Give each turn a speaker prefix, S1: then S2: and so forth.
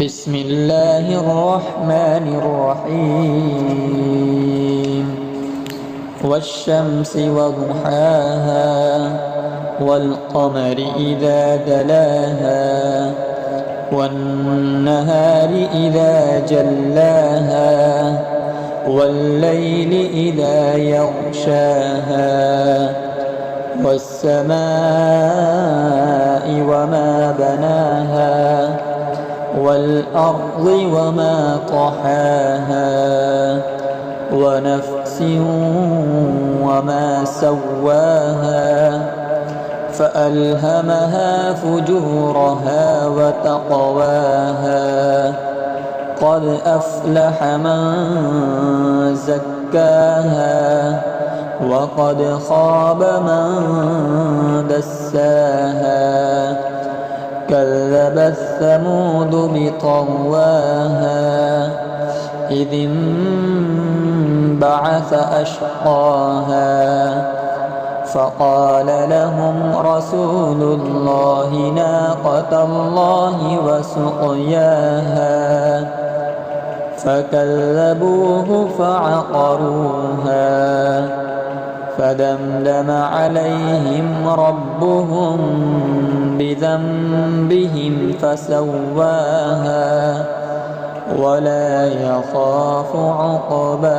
S1: بسم الله الرحمن الرحيم والشمس وضحاها والقمر إذا تلاها والنهار إذا جلاها والليل إذا يغشاها والسماء وما بناها والأرض وما طحاها ونفس وما سواها فألهمها فجورها وتقواها قد أفلح من زكاها وقد خاب من دساها كذبت ثمود بطغواها إذ انبعث أشقاها فقال لهم رسول الله ناقة الله وسقياها فكذبوه فعقروها فدمدم عليهم ربهم بذنبهم فسواها ولا يخاف عقباها.